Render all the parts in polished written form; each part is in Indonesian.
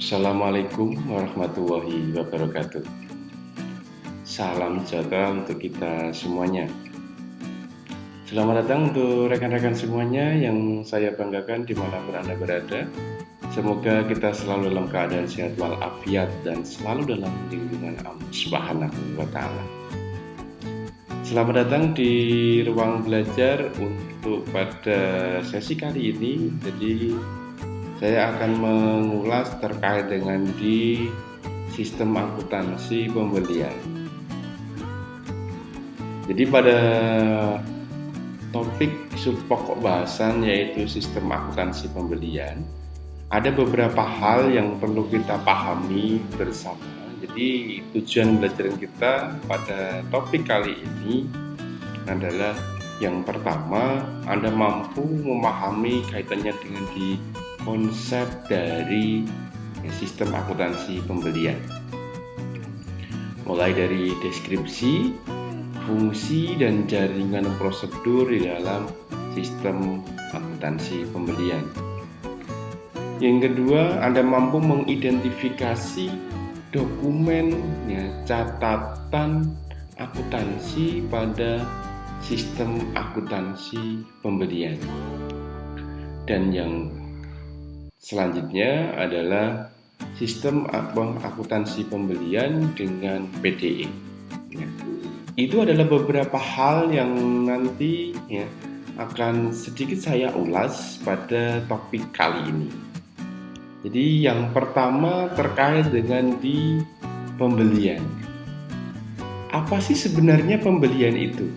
Assalamualaikum warahmatullahi wabarakatuh. Salam sejahtera untuk kita semuanya. Selamat datang untuk rekan-rekan semuanya yang saya banggakan dimanapun Anda berada. Semoga kita selalu dalam keadaan sehat walafiat dan selalu dalam lindungan Allah Subhanahu wa Ta'ala. Selamat datang di ruang belajar untuk pada sesi kali ini. Jadi saya akan mengulas terkait dengan di sistem akuntansi pembelian. Jadi pada topik subpokok bahasan yaitu sistem akuntansi pembelian, ada beberapa hal yang perlu kita pahami bersama. Jadi tujuan belajar kita pada topik kali ini adalah yang pertama, Anda mampu memahami kaitannya dengan di konsep dari sistem akuntansi pembelian. Mulai dari deskripsi, fungsi, dan jaringan prosedur di dalam sistem akuntansi pembelian. Yang kedua, Anda mampu mengidentifikasi dokumen, catatan akuntansi pada sistem akuntansi pembelian. Dan yang selanjutnya adalah sistem akuntansi pembelian dengan PDE. Itu adalah beberapa hal yang nanti akan sedikit saya ulas pada topik kali ini. Jadi yang pertama terkait dengan di pembelian. Apa sih sebenarnya pembelian itu?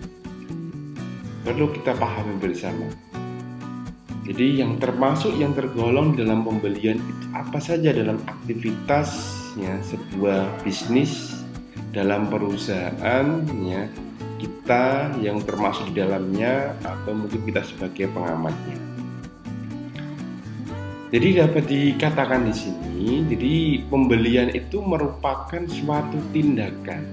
Perlu kita pahami bersama. Jadi yang termasuk yang tergolong dalam pembelian itu apa saja dalam aktivitasnya sebuah bisnis dalam perusahaan kita yang termasuk di dalamnya atau mungkin kita sebagai pengamatnya. Jadi dapat dikatakan di sini, jadi pembelian itu merupakan suatu tindakan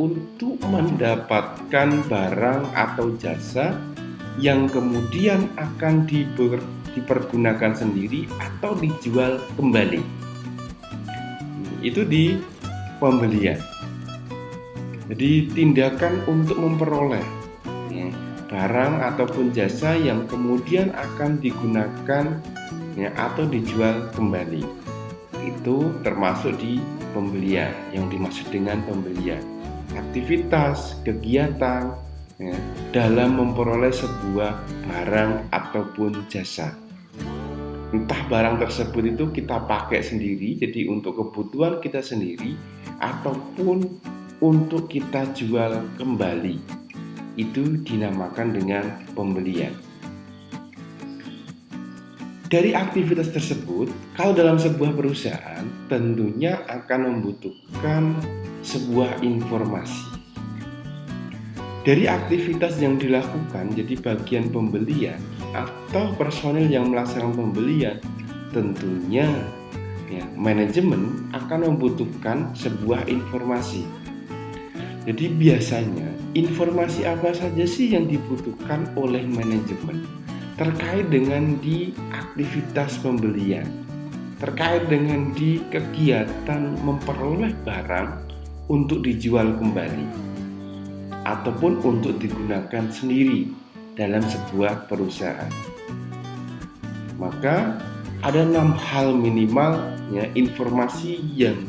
untuk mendapatkan barang atau jasa yang kemudian akan dipergunakan sendiri atau dijual kembali. Itu di pembelian. Jadi tindakan untuk memperoleh barang ataupun jasa yang kemudian akan digunakan atau dijual kembali. Itu termasuk di pembelian. Yang dimaksud dengan pembelian, aktivitas, kegiatan dalam memperoleh sebuah barang ataupun jasa. Entah barang tersebut itu kita pakai sendiri, jadi untuk kebutuhan kita sendiri, ataupun untuk kita jual kembali. Itu dinamakan dengan pembelian. Dari aktivitas tersebut, kalau dalam sebuah perusahaan tentunya akan membutuhkan sebuah informasi. Dari aktivitas yang dilakukan, jadi bagian pembelian atau personil yang melaksanakan pembelian, tentunya manajemen akan membutuhkan sebuah informasi. Jadi biasanya informasi apa saja sih yang dibutuhkan oleh manajemen terkait dengan di aktivitas pembelian, terkait dengan di kegiatan memperoleh barang untuk dijual kembali ataupun untuk digunakan sendiri dalam sebuah perusahaan. Maka ada 6 hal minimal informasi yang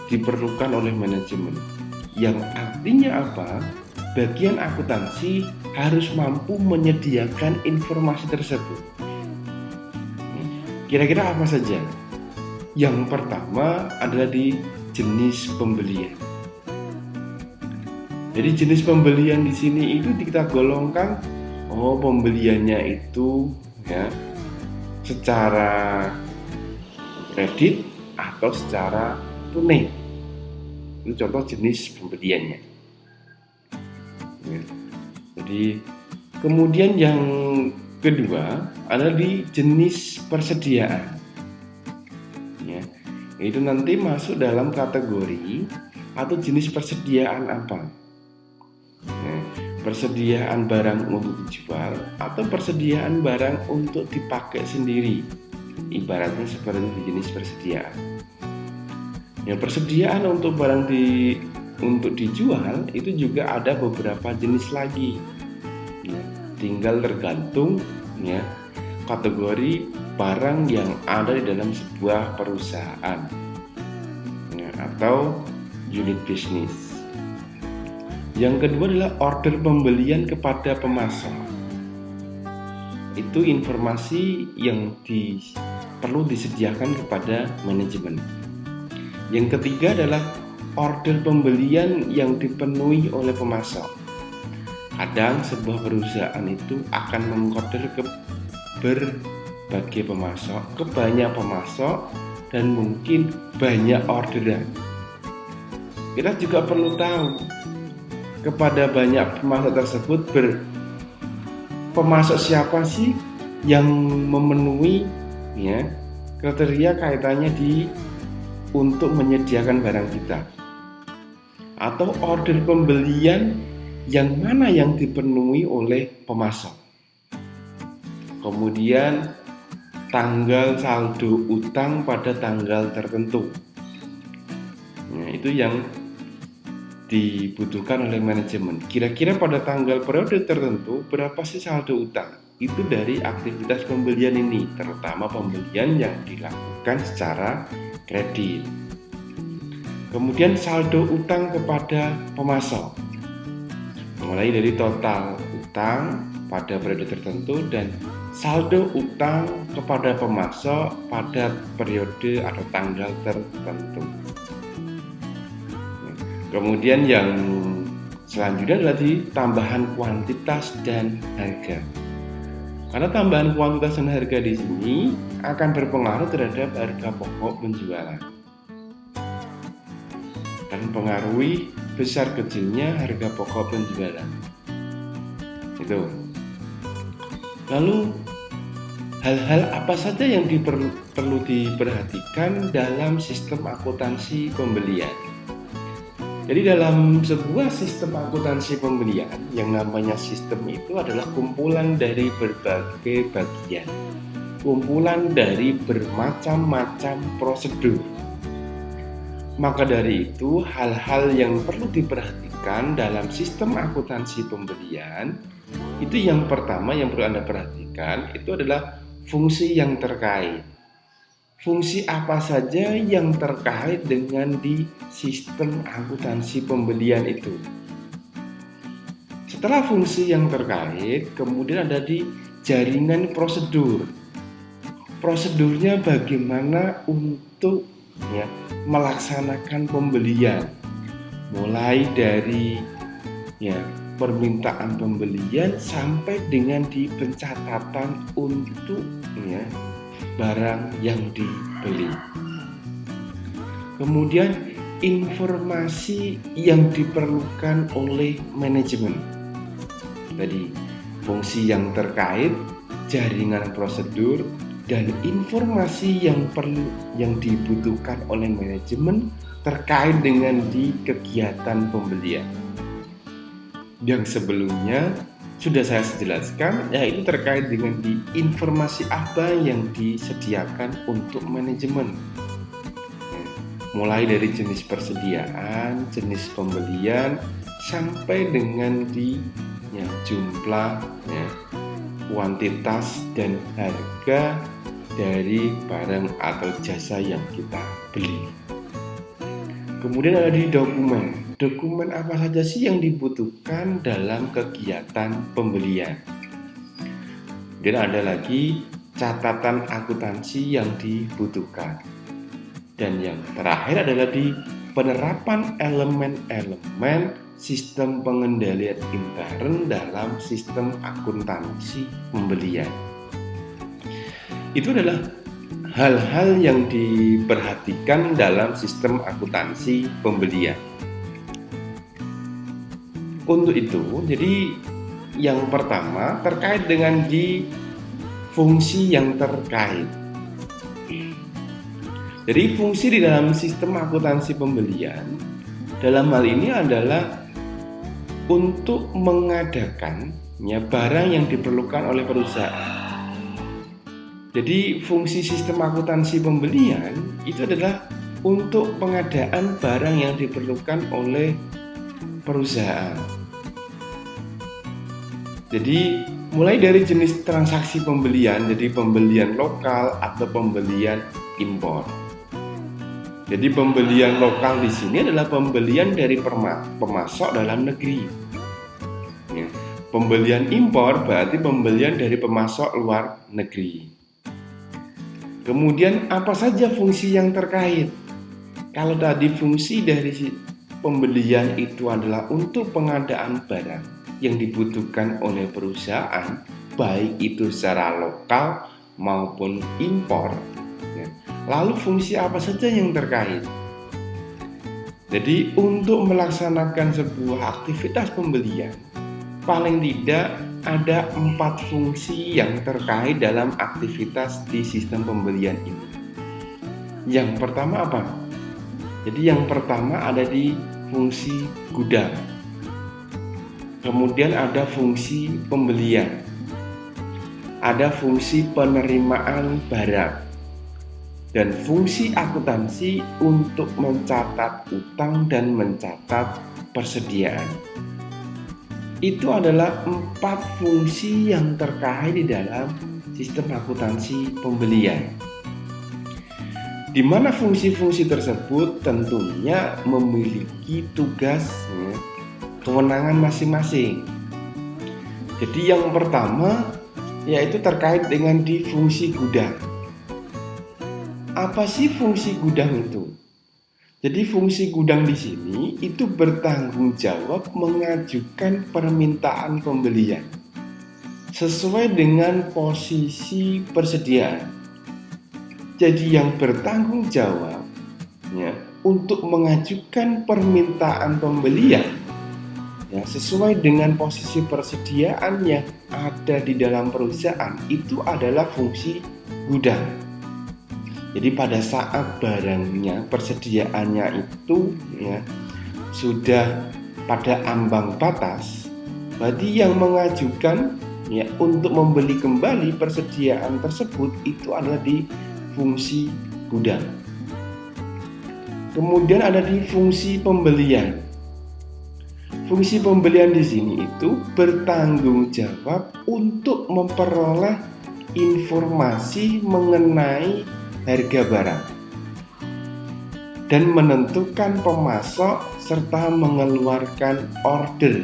diperlukan oleh manajemen. Yang artinya apa? Bagian akuntansi harus mampu menyediakan informasi tersebut. Kira-kira apa saja? Yang pertama adalah di jenis pembelian. Jadi jenis pembelian di sini itu kita golongkan, pembeliannya itu secara kredit atau secara tunai. Itu contoh jenis pembeliannya. Jadi kemudian yang kedua adalah di jenis persediaan. Itu nanti masuk dalam kategori atau jenis persediaan apa? Persediaan barang untuk dijual atau persediaan barang untuk dipakai sendiri. ibaratnya seperti di jenis persediaan. Yang persediaan untuk barang untuk dijual itu juga ada beberapa jenis lagi. Ya, tinggal tergantung ya kategori barang yang ada di dalam sebuah perusahaan ya, atau unit bisnis. Yang kedua adalah order pembelian kepada pemasok. Itu informasi yang perlu disediakan kepada manajemen. Yang ketiga adalah order pembelian yang dipenuhi oleh pemasok. Kadang sebuah perusahaan itu akan mengorder ke berbagai pemasok, ke banyak pemasok, dan mungkin banyak orderan. Kita juga perlu tahu kepada banyak pemasok tersebut pemasok siapa sih yang memenuhi ya kriteria kaitannya untuk menyediakan barang kita, atau order pembelian yang mana yang dipenuhi oleh pemasok. Kemudian tanggal saldo utang pada tanggal tertentu. Nah, itu yang dibutuhkan oleh manajemen. Kira-kira pada tanggal periode tertentu berapa sih saldo utang? Itu dari aktivitas pembelian ini, terutama pembelian yang dilakukan secara kredit. Kemudian saldo utang kepada pemasok, mulai dari total utang pada periode tertentu dan saldo utang kepada pemasok pada periode atau tanggal tertentu. Kemudian yang selanjutnya adalah di tambahan kuantitas dan harga. Karena tambahan kuantitas dan harga di sini akan berpengaruh terhadap harga pokok penjualan. Dan mempengaruhi besar kecilnya harga pokok penjualan. Itu. Lalu hal-hal apa saja yang perlu diperhatikan dalam sistem akuntansi pembelian? Jadi dalam sebuah sistem akuntansi pembelian, yang namanya sistem itu adalah kumpulan dari berbagai bagian, kumpulan dari bermacam-macam prosedur. Maka dari itu, hal-hal yang perlu diperhatikan dalam sistem akuntansi pembelian, itu yang pertama yang perlu Anda perhatikan, itu adalah fungsi yang terkait. Fungsi apa saja yang terkait dengan di sistem akuntansi pembelian itu. Setelah fungsi yang terkait, kemudian ada di jaringan prosedur. Prosedurnya bagaimana untuk melaksanakan pembelian, mulai dari permintaan pembelian sampai dengan di pencatatan untuk barang yang dibeli. Kemudian informasi yang diperlukan oleh manajemen. Tadi fungsi yang terkait, jaringan prosedur, dan informasi yang dibutuhkan oleh manajemen terkait dengan di kegiatan pembelian. Yang sebelumnya sudah saya jelaskan, yaitu terkait dengan di informasi apa yang disediakan untuk manajemen. Mulai dari jenis persediaan, jenis pembelian, sampai dengan di jumlah, kuantitas, dan harga dari barang atau jasa yang kita beli. Kemudian ada di dokumen. Dokumen apa saja sih yang dibutuhkan dalam kegiatan pembelian? Dan ada lagi catatan akuntansi yang dibutuhkan. Dan yang terakhir adalah di penerapan elemen-elemen sistem pengendalian intern dalam sistem akuntansi pembelian. Itu adalah hal-hal yang diperhatikan dalam sistem akuntansi pembelian. Untuk itu, jadi yang pertama terkait dengan di fungsi yang terkait. Jadi fungsi di dalam sistem akuntansi pembelian dalam hal ini adalah untuk mengadakan barang yang diperlukan oleh perusahaan. Jadi fungsi sistem akuntansi pembelian itu adalah untuk pengadaan barang yang diperlukan oleh perusahaan. Jadi mulai dari jenis transaksi pembelian, jadi pembelian lokal atau pembelian impor. Jadi pembelian lokal di sini adalah pembelian dari pemasok dalam negeri. Ya. Pembelian impor berarti pembelian dari pemasok luar negeri. Kemudian apa saja fungsi yang terkait? Kalau tadi fungsi dari pembelian itu adalah untuk pengadaan barang yang dibutuhkan oleh perusahaan, baik itu secara lokal maupun impor. Lalu fungsi apa saja yang terkait? Jadi untuk melaksanakan sebuah aktivitas pembelian, paling tidak ada 4 fungsi yang terkait dalam aktivitas di sistem pembelian ini. Yang pertama apa? Jadi yang pertama ada di fungsi gudang. Kemudian ada fungsi pembelian. Ada fungsi penerimaan barang. Dan fungsi akuntansi untuk mencatat utang dan mencatat persediaan. Itu adalah 4 fungsi yang terkait di dalam sistem akuntansi pembelian. Di mana fungsi-fungsi tersebut tentunya memiliki tugas, kewenangan masing-masing. Jadi yang pertama yaitu terkait dengan di fungsi gudang. Apa sih fungsi gudang itu? Jadi fungsi gudang di sini itu bertanggung jawab mengajukan permintaan pembelian sesuai dengan posisi persediaan. Jadi yang bertanggung jawab untuk mengajukan permintaan pembelian sesuai dengan posisi persediaan yang ada di dalam perusahaan itu adalah fungsi gudang. Jadi pada saat barangnya, persediaannya itu sudah pada ambang batas, berarti yang mengajukan untuk membeli kembali persediaan tersebut itu adalah di fungsi gudang. Kemudian ada di fungsi pembelian. Fungsi pembelian di sini itu bertanggung jawab untuk memperoleh informasi mengenai harga barang dan menentukan pemasok serta mengeluarkan order.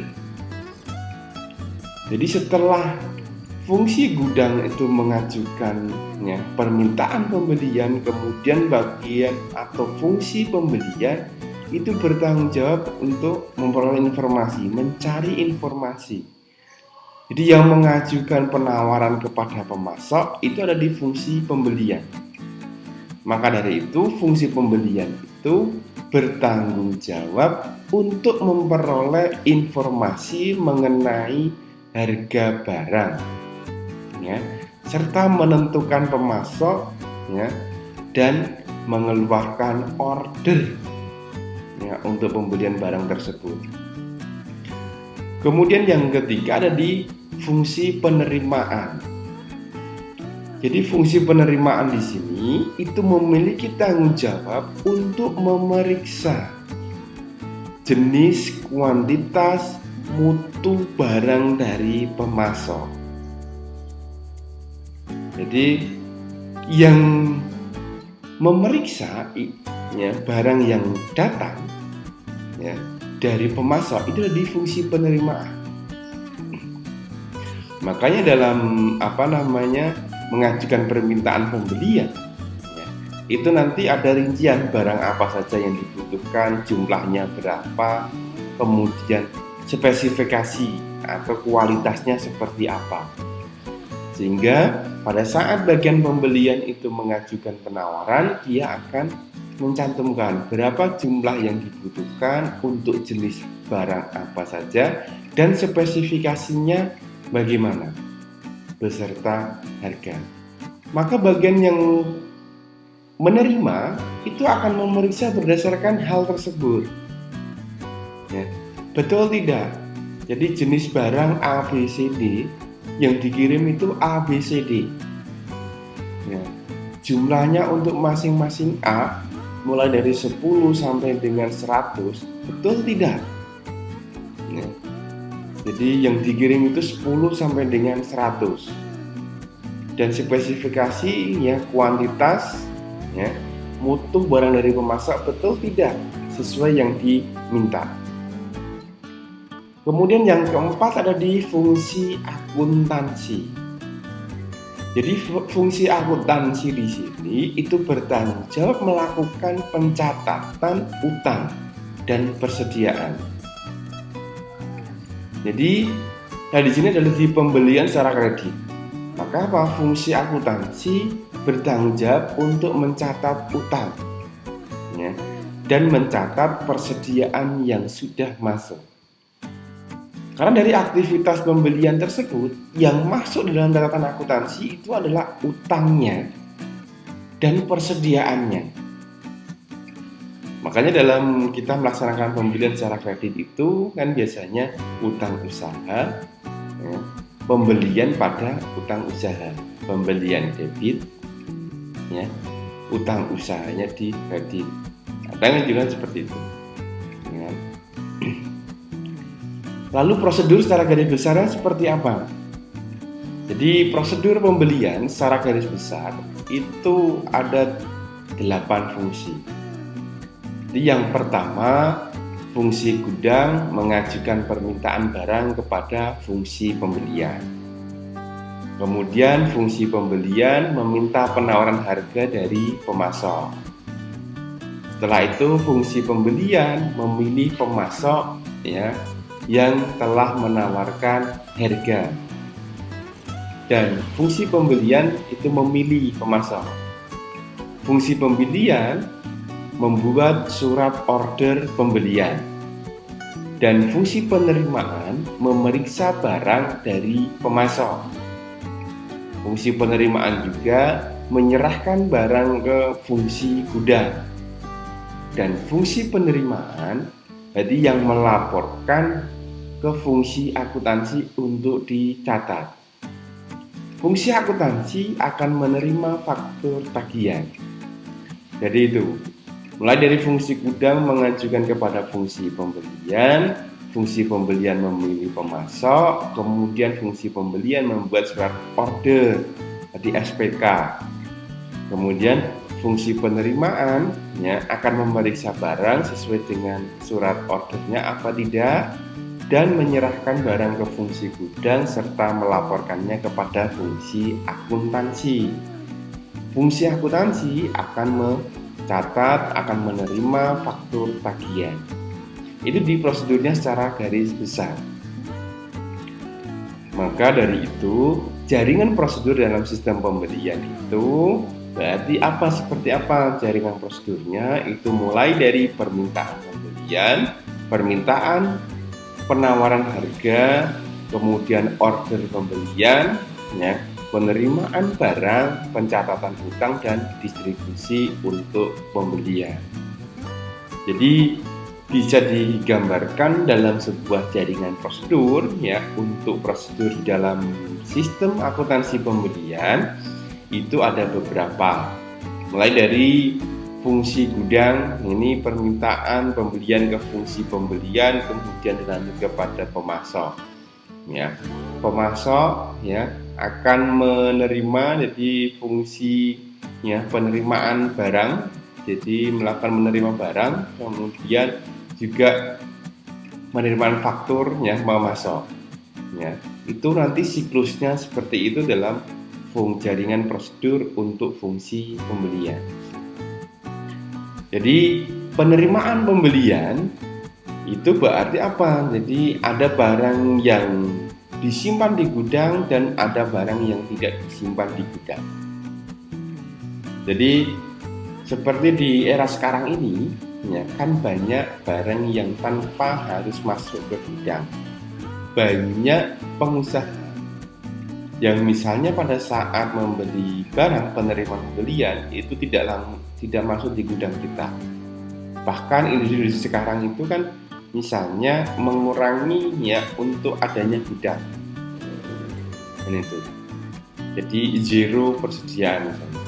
Jadi setelah fungsi gudang itu mengajukan permintaan pembelian, kemudian bagian atau fungsi pembelian itu bertanggung jawab untuk memperoleh informasi, mencari informasi. Jadi yang mengajukan penawaran kepada pemasok itu ada di fungsi pembelian. Maka dari itu fungsi pembelian itu bertanggung jawab untuk memperoleh informasi mengenai harga barang serta menentukan pemasok dan mengeluarkan order untuk pembelian barang tersebut. Kemudian yang ketiga ada di fungsi penerimaan. Jadi fungsi penerimaan di sini itu memiliki tanggung jawab untuk memeriksa jenis, kuantitas, mutu barang dari pemasok. Jadi yang memeriksa barang yang datang dari pemasok itu di fungsi penerimaan. Makanya dalam mengajukan permintaan pembelian itu nanti ada rincian barang apa saja yang dibutuhkan, jumlahnya berapa, kemudian spesifikasi atau kualitasnya seperti apa. Sehingga pada saat bagian pembelian itu mengajukan penawaran, dia akan mencantumkan berapa jumlah yang dibutuhkan untuk jenis barang apa saja dan spesifikasinya bagaimana beserta harga. Maka bagian yang menerima itu akan memeriksa berdasarkan hal tersebut. Betul tidak? Jadi jenis barang A, B, C, D yang dikirim itu A, B, C, D. jumlahnya untuk masing-masing A mulai dari 10 sampai dengan 100, betul tidak? Ya. Jadi yang dikirim itu 10 sampai dengan 100. Dan spesifikasi ya kuantitas ya mutu barang dari pemasok betul tidak sesuai yang diminta. Kemudian yang keempat ada di fungsi akuntansi. Jadi fungsi akuntansi di sini itu bertanggung jawab melakukan pencatatan utang dan persediaan. Jadi di sini adalah di pembelian secara kredit. Maka apa? Fungsi akuntansi bertanggung jawab untuk mencatat utang ya, dan mencatat persediaan yang sudah masuk. Karena dari aktivitas pembelian tersebut yang masuk dalam catatan akuntansi itu adalah utangnya dan persediaannya. Makanya dalam kita melaksanakan pembelian secara kredit itu kan biasanya utang usaha ya, pembelian pada utang usaha, pembelian debit ya, utang usahanya di kredit. Kadang juga seperti itu ya. Lalu prosedur secara garis besarnya seperti apa? Jadi prosedur pembelian secara garis besar itu ada 8 fungsi. Jadi yang pertama, fungsi gudang mengajukan permintaan barang kepada fungsi pembelian. Kemudian fungsi pembelian meminta penawaran harga dari pemasok. Setelah itu fungsi pembelian memilih pemasok ya yang telah menawarkan harga. Dan fungsi pembelian itu memilih pemasok. Fungsi pembelian membuat surat order pembelian. Dan fungsi penerimaan memeriksa barang dari pemasok. Fungsi penerimaan juga menyerahkan barang ke fungsi gudang. Dan fungsi penerimaan jadi yang melaporkan ke fungsi akuntansi untuk dicatat. Fungsi akuntansi akan menerima faktur tagihan. Jadi itu, mulai dari fungsi gudang mengajukan kepada fungsi pembelian, fungsi pembelian memilih pemasok, kemudian fungsi pembelian membuat surat order di SPK. Kemudian fungsi penerimaan ya, akan memeriksa barang sesuai dengan surat ordernya apa tidak, dan menyerahkan barang ke fungsi gudang serta melaporkannya kepada fungsi akuntansi. Fungsi akuntansi akan mencatat, akan menerima faktur tagihan. Itu di prosedurnya secara garis besar. Maka dari itu, jaringan prosedur dalam sistem pembelian itu berarti apa, seperti apa jaringan prosedurnya? Itu mulai dari permintaan pembelian, permintaan, penawaran harga, kemudian order pembelian, ya, penerimaan barang, pencatatan hutang, dan distribusi untuk pembelian. Jadi bisa digambarkan dalam sebuah jaringan prosedur ya, untuk prosedur dalam sistem akuntansi pembelian itu ada beberapa, mulai dari fungsi gudang, ini permintaan pembelian ke fungsi pembelian, kemudian dilanjut kepada pemasok ya. Pemasok ya akan menerima, jadi fungsi ya penerimaan barang, jadi melakukan menerima barang, kemudian juga penerimaan faktur ya pemasok ya. Itu nanti siklusnya seperti itu dalam jaringan prosedur untuk fungsi pembelian. Jadi penerimaan pembelian itu berarti apa? Jadi ada barang yang disimpan di gudang dan ada barang yang tidak disimpan di gudang. Jadi seperti di era sekarang ini ya, kan banyak barang yang tanpa harus masuk ke gudang. Banyak pengusaha yang misalnya pada saat membeli barang, penerimaan pembelian itu tidak masuk di gudang kita. Bahkan industri sekarang itu kan misalnya mengurangi ya untuk adanya gudang. Dan itu. Jadi zero persediaan misalnya.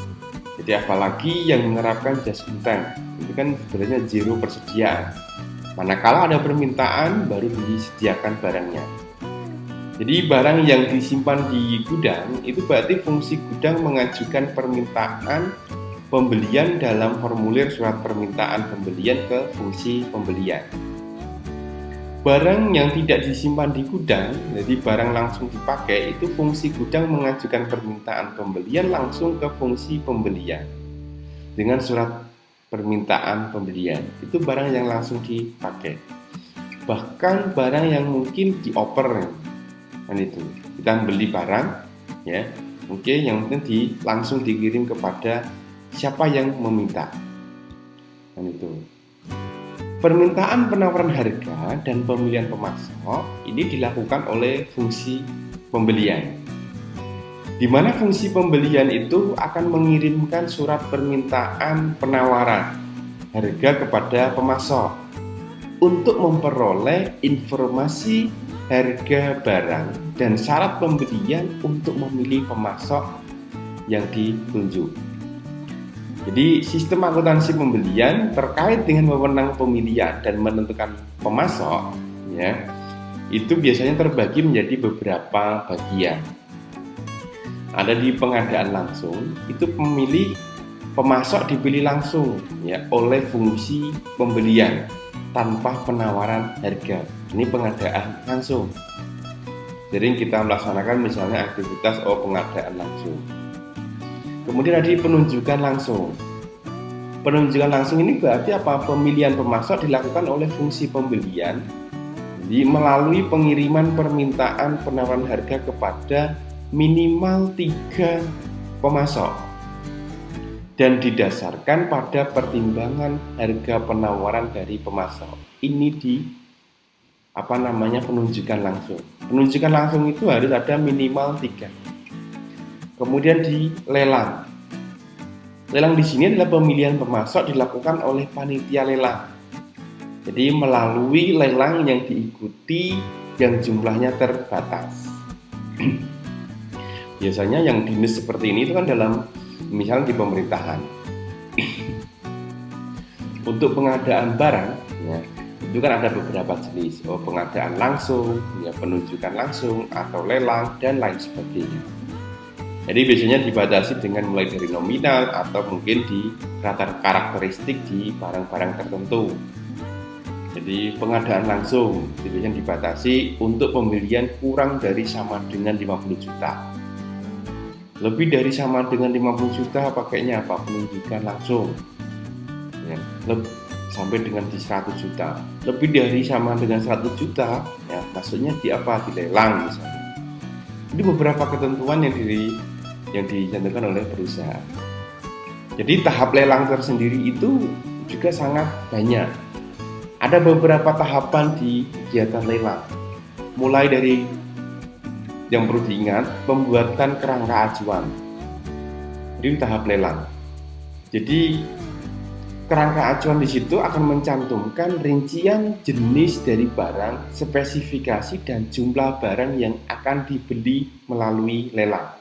Jadi apalagi yang menerapkan just in time, itu kan sebenarnya zero persediaan. Manakala ada permintaan baru disediakan barangnya. Jadi barang yang disimpan di gudang itu berarti fungsi gudang mengajukan permintaan pembelian dalam formulir surat permintaan pembelian ke fungsi pembelian. Barang yang tidak disimpan di gudang, jadi barang langsung dipakai, itu fungsi gudang mengajukan permintaan pembelian langsung ke fungsi pembelian dengan surat permintaan pembelian. Itu barang yang langsung dipakai. Bahkan barang yang mungkin dioper, kan itu kita beli barang, ya, mungkin yang mungkin langsung dikirim kepada siapa yang meminta, kan itu. Permintaan penawaran harga dan pemilihan pemasok ini dilakukan oleh fungsi pembelian, di mana fungsi pembelian itu akan mengirimkan surat permintaan penawaran harga kepada pemasok untuk memperoleh informasi harga barang dan syarat pembelian untuk memilih pemasok yang ditunjuk. Jadi sistem akuntansi pembelian terkait dengan wewenang pemilihan dan menentukan pemasok, ya, itu biasanya terbagi menjadi beberapa bagian. Ada di pengadaan langsung, itu pemilih pemasok dipilih langsung, ya, oleh fungsi pembelian tanpa penawaran harga. Ini pengadaan langsung. Jadi kita melaksanakan misalnya aktivitas pengadaan langsung. Kemudian ada penunjukan langsung. Penunjukan langsung ini berarti apa? Pemilihan pemasok dilakukan oleh fungsi pembelian, jadi melalui pengiriman permintaan penawaran harga kepada minimal 3 pemasok dan didasarkan pada pertimbangan harga penawaran dari pemasok. Ini penunjukan langsung. Penunjukan langsung itu harus ada minimal 3. Kemudian di lelang. Lelang di sini adalah pemilihan pemasok dilakukan oleh panitia lelang. Jadi melalui lelang yang diikuti yang jumlahnya terbatas. Biasanya yang dinas seperti ini itu kan dalam misalnya di pemerintahan. Untuk pengadaan barang, ya, itu kan ada beberapa jenis. Pengadaan langsung, ya, penunjukan langsung atau lelang dan lain sebagainya. Jadi biasanya dibatasi dengan mulai dari nominal atau mungkin di karakteristik di barang-barang tertentu. Jadi pengadaan langsung biasanya dibatasi untuk pembelian kurang dari sama dengan 50 juta. Lebih dari sama dengan 50 juta pakainya apa? Penunjukan langsung, ya, sampai dengan di 100 juta. Lebih dari sama dengan 100 juta, ya, maksudnya di apa? Di lelang misalnya. Ini beberapa ketentuan yang dicantumkan oleh perusahaan. Jadi tahap lelang tersendiri itu juga sangat banyak. Ada beberapa tahapan di kegiatan lelang. Mulai dari yang perlu diingat, pembuatan kerangka acuan. Ini tahap lelang. Jadi kerangka acuan di situ akan mencantumkan rincian jenis dari barang, spesifikasi dan jumlah barang yang akan dibeli melalui lelang.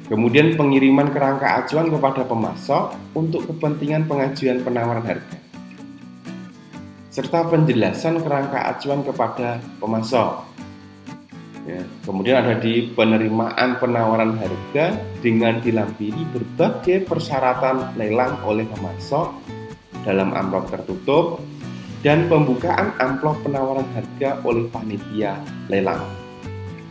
Kemudian pengiriman kerangka acuan kepada pemasok untuk kepentingan pengajuan penawaran harga, serta penjelasan kerangka acuan kepada pemasok. Ya, kemudian ada di penerimaan penawaran harga dengan dilampiri berbagai persyaratan lelang oleh pemasok dalam amplop tertutup dan pembukaan amplop penawaran harga oleh panitia lelang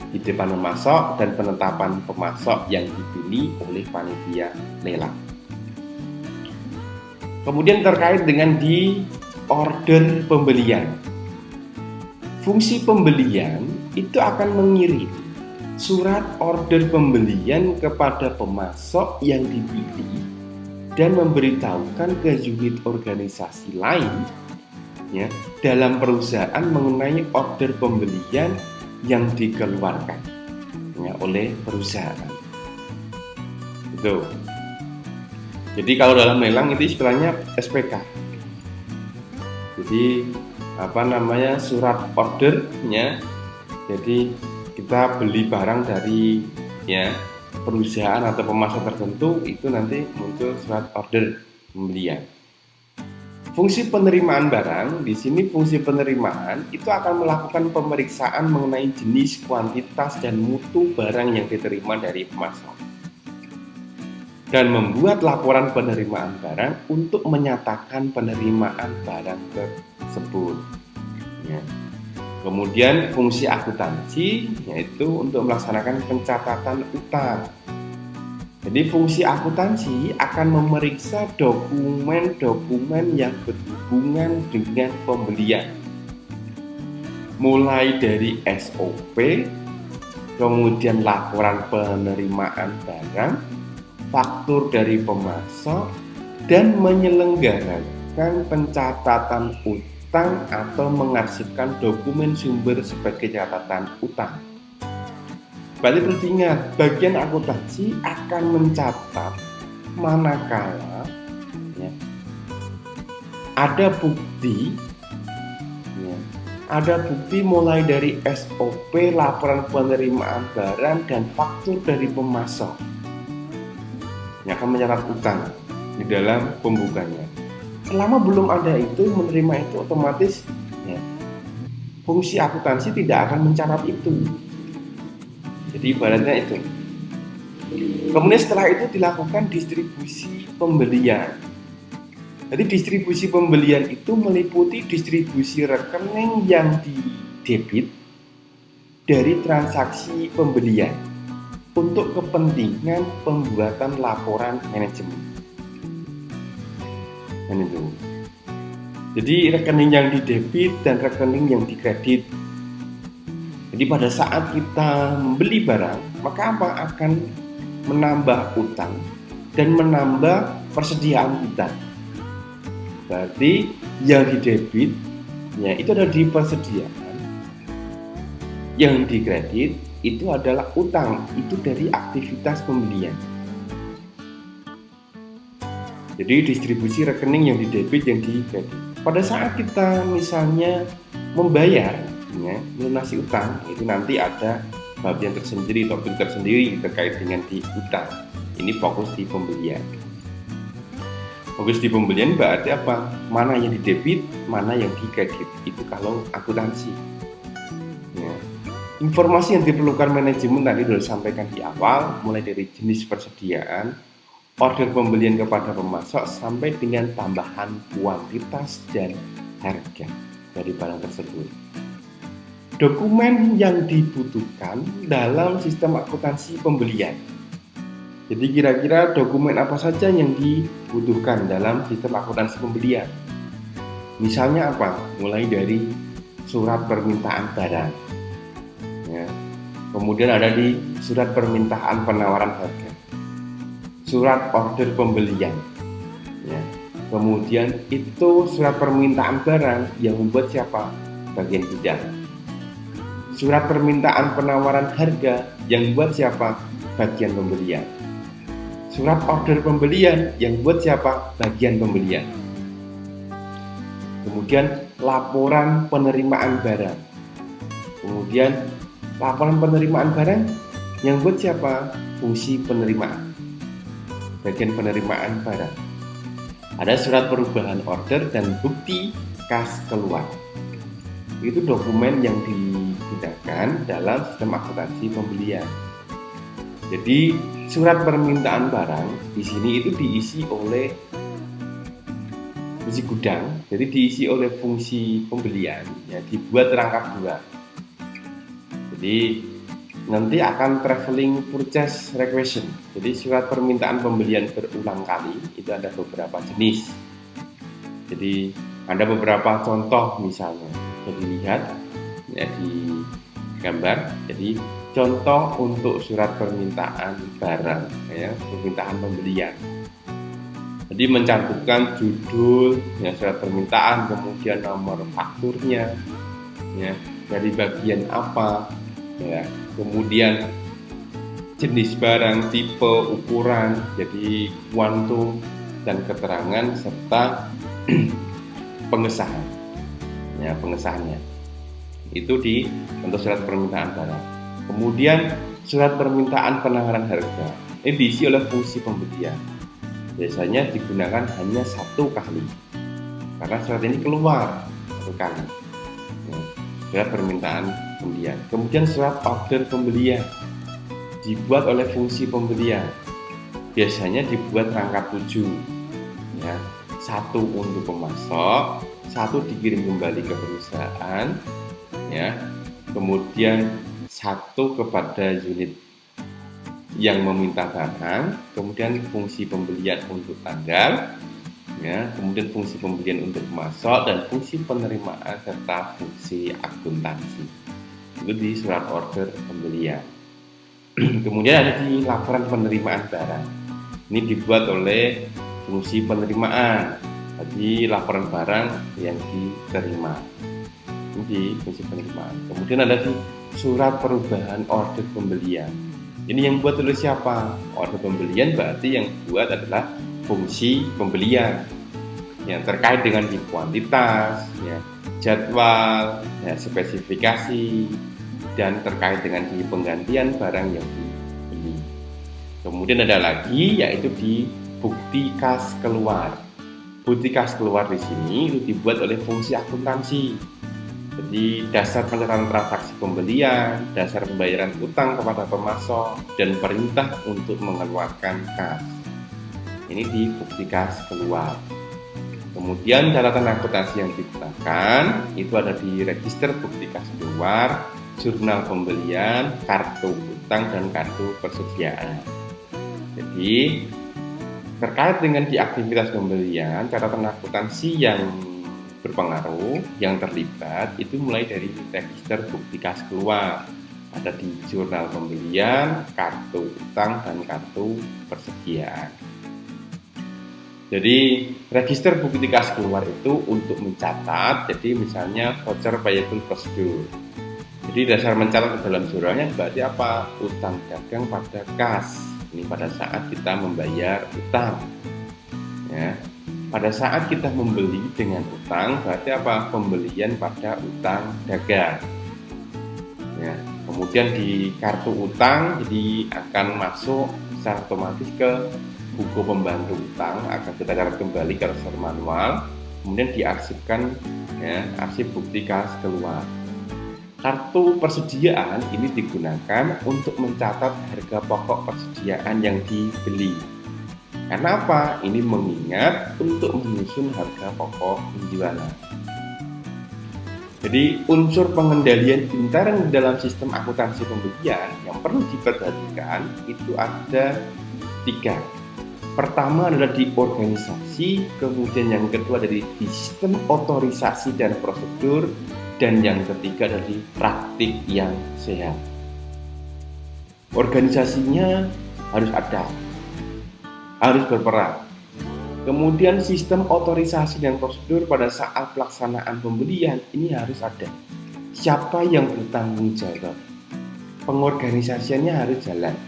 di depan pemasok dan penetapan pemasok yang dipilih oleh panitia lelang. Kemudian terkait dengan di order pembelian. Fungsi pembelian itu akan mengirim surat order pembelian kepada pemasok yang dipilih dan memberitahukan ke unit organisasi lain, ya, dalam perusahaan mengenai order pembelian yang dikeluarkan, ya, oleh perusahaan. Itu. Jadi kalau dalam lelang itu istilahnya SPK. Jadi surat ordernya. Jadi kita beli barang dari, ya, perusahaan atau pemasok tertentu, itu nanti muncul surat order pembelian. Fungsi penerimaan barang, di sini fungsi penerimaan itu akan melakukan pemeriksaan mengenai jenis, kuantitas, dan mutu barang yang diterima dari pemasok, dan membuat laporan penerimaan barang untuk menyatakan penerimaan barang tersebut. Ya. Kemudian fungsi akuntansi yaitu untuk melaksanakan pencatatan utang. Jadi fungsi akuntansi akan memeriksa dokumen-dokumen yang berhubungan dengan pembelian, mulai dari SOP, kemudian laporan penerimaan barang, faktur dari pemasok, dan menyelenggarakan pencatatan utang atau mengarsipkan dokumen sumber sebagai catatan utang. Berarti perlu diingat, bagian akuntansi akan mencatat manakala ada bukti, mulai dari SOP, laporan penerimaan barang, dan faktur dari pemasok yang akan mencatat utang di dalam pembukanya. Selama belum ada itu, menerima itu otomatis fungsi akuntansi tidak akan mencatat itu. Jadi ibaratnya itu. Kemudian setelah itu dilakukan distribusi pembelian. Jadi distribusi pembelian itu meliputi distribusi rekening yang didebit dari transaksi pembelian untuk kepentingan pembuatan laporan manajemen. Dan itu. Jadi rekening yang didebit dan rekening yang dikredit. Jadi pada saat kita membeli barang, maka apa akan menambah utang dan menambah persediaan kita. Berarti yang didebit itu adalah di persediaan, yang dikredit itu adalah utang, itu dari aktivitas pembelian. Jadi distribusi rekening yang didebit, yang dikredit. Pada saat kita misalnya membayar, melunasi utang, itu nanti ada bagian tersendiri, topik tersendiri terkait dengan di utang. Ini fokus di pembelian. Fokus di pembelian berarti apa? Mana yang didebit, mana yang dikredit. Itu kalau akuntansi. Informasi yang diperlukan manajemen tadi sudah disampaikan di awal, mulai dari jenis persediaan, order pembelian kepada pemasok, sampai dengan tambahan kuantitas dan harga dari barang tersebut. Dokumen yang dibutuhkan dalam sistem akuntansi pembelian. Jadi kira-kira dokumen apa saja yang dibutuhkan dalam sistem akuntansi pembelian? Misalnya apa? Mulai dari surat permintaan barang. Kemudian ada di surat permintaan penawaran harga, surat order pembelian. Kemudian itu surat permintaan barang yang membuat siapa? Bagian bidang. Surat permintaan penawaran harga yang buat siapa? Bagian pembelian. Surat order pembelian yang buat siapa? Bagian pembelian. Kemudian laporan penerimaan barang. Kemudian laporan penerimaan barang yang buat siapa? Fungsi penerimaan. Bagian penerimaan barang. Ada surat perubahan order dan bukti kas keluar. Itu dokumen yang digunakan dalam sistem akuntansi pembelian. Jadi surat permintaan barang di sini itu diisi oleh fungsi gudang, jadi diisi oleh fungsi pembelian, dibuat rangkap dua. Jadi nanti akan traveling purchase requisition. Jadi surat permintaan pembelian berulang kali itu ada beberapa jenis. Jadi ada beberapa contoh misalnya. Jadi lihat di gambar. Jadi contoh untuk surat permintaan barang, permintaan pembelian. Jadi mencantumkan judul, surat permintaan, kemudian nomor fakturnya, dari bagian apa, kemudian jenis barang, tipe, ukuran, jadi kuantum dan keterangan serta pengesahan. Pengesahannya itu untuk surat permintaan barang. Kemudian surat permintaan penanganan harga. Ini diisi oleh fungsi pembelian. Biasanya digunakan hanya 1 kali, karena surat ini keluar 1 kali. Surat permintaan pembelian. Kemudian surat order pembelian dibuat oleh fungsi pembelian. Biasanya dibuat rangkap 7. Ya, 1 untuk pemasok, 1 dikirim kembali ke perusahaan, ya. Kemudian 1 kepada unit yang meminta barang, kemudian fungsi pembelian untuk tanggal, ya, kemudian fungsi pembelian untuk pemasok, dan fungsi penerimaan serta fungsi akuntansi. Itu di surat order pembelian. Kemudian ada di laporan penerimaan barang. Ini dibuat oleh fungsi penerimaan. Jadi laporan barang yang diterima. Ini di fungsi penerimaan. Kemudian ada di surat perubahan order pembelian. Ini yang buat oleh siapa? Order pembelian berarti yang buat adalah fungsi pembelian yang terkait dengan di kuantitas, ya, jadwal, ya, spesifikasi, dan terkait dengan di penggantian barang yang dibeli. Kemudian ada lagi yaitu di bukti kas keluar. Bukti kas keluar di sini itu dibuat oleh fungsi akuntansi. Jadi dasar pencatatan transaksi pembelian, dasar pembayaran utang kepada pemasok, dan perintah untuk mengeluarkan kas. Ini di bukti kas keluar. Kemudian catatan akuntansi yang digunakan itu ada di register bukti kas keluar, jurnal pembelian, kartu utang, dan kartu persediaan. Jadi terkait dengan di aktivitas pembelian, catatan akuntansi yang berpengaruh, yang terlibat itu mulai dari register bukti kas keluar, ada di jurnal pembelian, kartu utang, dan kartu persediaan. Jadi register bukti kas keluar itu untuk mencatat, jadi misalnya voucher payable procedure. Jadi dasar mencatat dalam jurnalnya berarti apa? Utang dagang pada kas. Ini pada saat kita membayar utang. Ya. Pada saat kita membeli dengan utang, berarti apa? Pembelian pada utang dagang. Ya. Kemudian di kartu utang, jadi akan masuk secara otomatis ke buku pembantu utang, akan kita catat kembali ke register manual, kemudian diarsipkan, ya, arsip bukti kas keluar. Kartu persediaan ini digunakan untuk mencatat harga pokok persediaan yang dibeli. Karena apa? Ini mengingat untuk menyusun harga pokok penjualan. Jadi unsur pengendalian intern dalam sistem akuntansi pembelian yang perlu diperhatikan itu ada 3. Pertama adalah di organisasi, kemudian yang kedua dari di sistem otorisasi dan prosedur, dan yang ketiga dari praktik yang sehat. Organisasinya harus ada, harus berperan. Kemudian sistem otorisasi dan prosedur pada saat pelaksanaan pembelian ini harus ada. Siapa yang bertanggung jawab? Pengorganisasiannya harus jalan.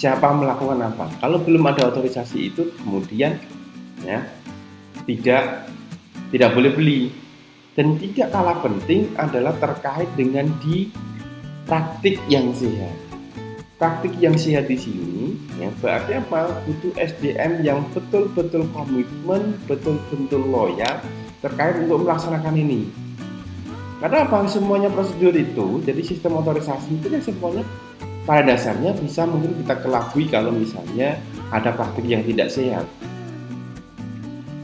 Siapa melakukan apa? Kalau belum ada otorisasi itu kemudian, ya, tidak boleh beli. Dan tidak kalah penting adalah terkait dengan di praktik yang sehat. Praktik yang sehat di sini, ya, berarti apa? Butuh SDM yang betul-betul komitmen, betul-betul loyal terkait untuk melaksanakan ini. Karena apa? Semuanya prosedur itu, jadi sistem otorisasi itu kan semuanya pada dasarnya bisa mungkin kita kelabui kalau misalnya ada praktik yang tidak sehat.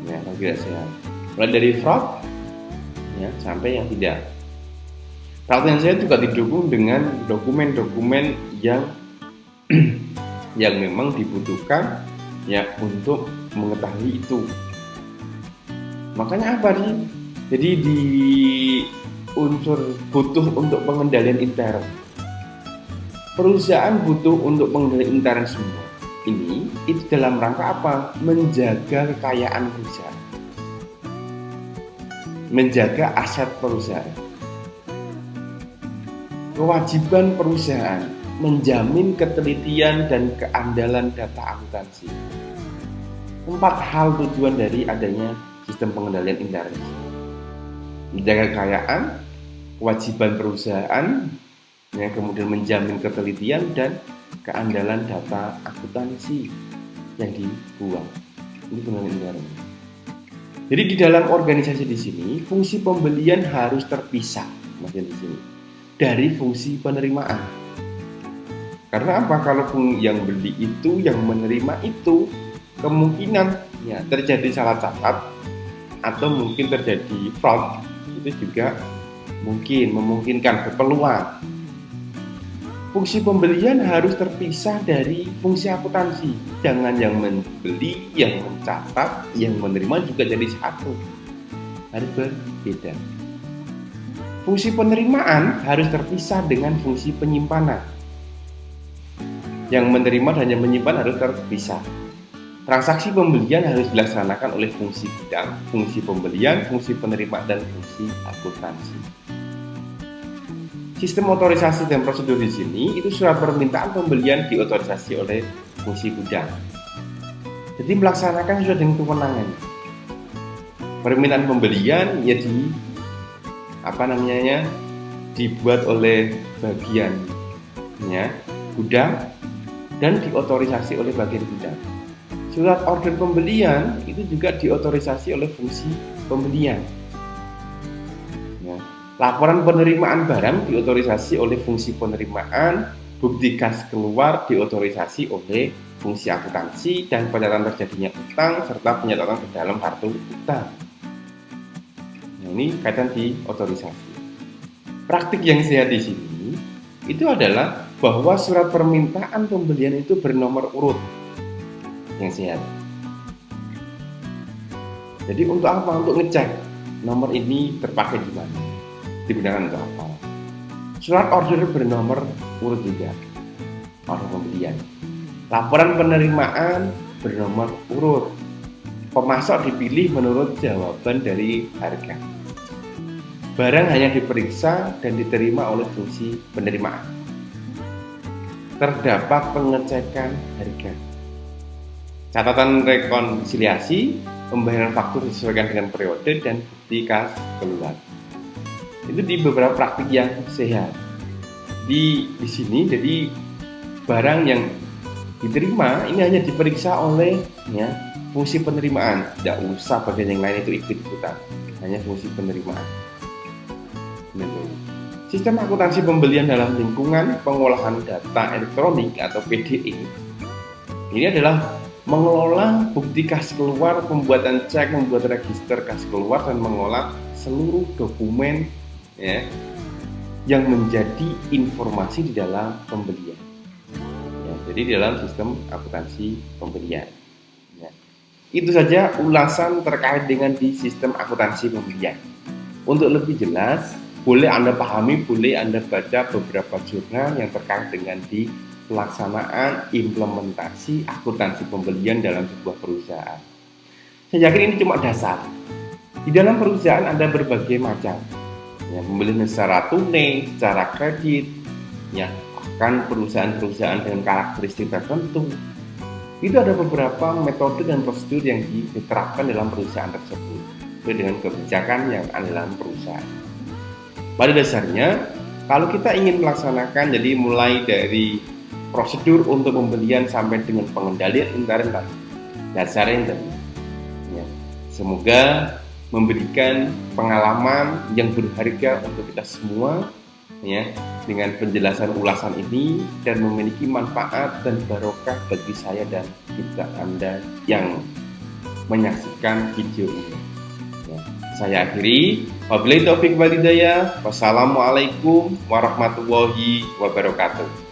Ya, yang tidak sehat. Mulai dari fraud, ya, sampai yang tidak. Praktik yang sehat juga didukung dengan dokumen-dokumen yang memang dibutuhkan, ya, untuk mengetahui itu. Makanya apa nih? Jadi di unsur butuh untuk pengendalian intern. Perusahaan butuh untuk pengendalian intern semua. Ini itu dalam rangka apa? Menjaga kekayaan perusahaan. Menjaga aset perusahaan. Kewajiban perusahaan menjamin ketelitian dan keandalan data akuntansi. 4 hal tujuan dari adanya sistem pengendalian intern. Menjaga kekayaan, kewajiban perusahaan, ya, kemudian menjamin ketelitian dan keandalan data akuntansi yang dibuat. Ini penelitian. Jadi di dalam organisasi di sini, fungsi pembelian harus terpisah, maksudnya di sini, dari fungsi penerimaan. Karena apa? Kalau yang beli itu, yang menerima itu, kemungkinan ya terjadi salah catat atau mungkin terjadi fraud, itu juga memungkinkan berpeluang. Fungsi pembelian harus terpisah dari fungsi akuntansi. Jangan yang membeli, yang mencatat, yang menerima juga jadi satu. Harus berbeda. Fungsi penerimaan harus terpisah dengan fungsi penyimpanan. Yang menerima dan yang menyimpan harus terpisah. Transaksi pembelian harus dilaksanakan oleh fungsi bidang, fungsi pembelian, fungsi penerimaan, dan fungsi akuntansi. Sistem otorisasi dan prosedur di sini itu surat permintaan pembelian diotorisasi oleh fungsi gudang. Jadi melaksanakan sesuai dengan kewenangan. Permintaan pembelian ya dibuat oleh bagiannya gudang dan diotorisasi oleh bagian gudang. Surat order pembelian itu juga diotorisasi oleh fungsi pembelian. Laporan penerimaan barang diotorisasi oleh fungsi penerimaan, bukti kas keluar diotorisasi oleh fungsi akuntansi, dan penyatakan terjadinya utang serta penyatakan ke dalam kartu utang. Nah, ini kaitan di otorisasi. Praktik yang sehat di sini itu adalah bahwa surat permintaan pembelian itu bernomor urut yang sehat. Jadi untuk apa? Untuk ngecek nomor ini terpakai di mana, digunakan untuk apa. Surat order bernomor urut juga, order pembelian. Laporan penerimaan bernomor urut. Pemasok dipilih menurut jawaban dari harga. Barang hanya diperiksa dan diterima oleh fungsi penerimaan. Terdapat pengecekan harga. Catatan rekonsiliasi, pembayaran faktur disesuaikan dengan periode, dan bukti kas keluar. Itu di beberapa praktik yang sehat. Di sini jadi barang yang diterima ini hanya diperiksa oleh fungsi penerimaan, tidak usah bagian yang lain itu ikut-ikutan, hanya fungsi penerimaan. Sistem akuntansi pembelian dalam lingkungan pengolahan data elektronik atau PDE ini adalah mengelola bukti kas keluar, pembuatan cek, membuat register kas keluar, dan mengolah seluruh dokumen yang menjadi informasi di dalam pembelian. Jadi di dalam sistem akuntansi pembelian. Itu saja ulasan terkait dengan di sistem akuntansi pembelian. Untuk lebih jelas, boleh Anda pahami, boleh Anda baca beberapa jurnal yang terkait dengan di pelaksanaan implementasi akuntansi pembelian dalam sebuah perusahaan. Saya yakin ini cuma dasar. Di dalam perusahaan ada berbagai macam, pembelian secara tunai, secara kredit, bahkan perusahaan-perusahaan dengan karakteristik tertentu. Itu ada beberapa metode dan prosedur yang diterapkan dalam perusahaan tersebut sesuai dengan kebijakan yang ada dalam perusahaan. Pada dasarnya, kalau kita ingin melaksanakan, jadi mulai dari prosedur untuk pembelian sampai dengan pengendalian internal, dasarnya tadi. Semoga memberikan pengalaman yang berharga untuk kita semua, dengan penjelasan ulasan ini, dan memiliki manfaat dan barokah bagi saya dan kita Anda yang menyaksikan video ini. Saya akhiri. Wabillahi taufiq wal hidayah. Wassalamualaikum warahmatullahi wabarakatuh.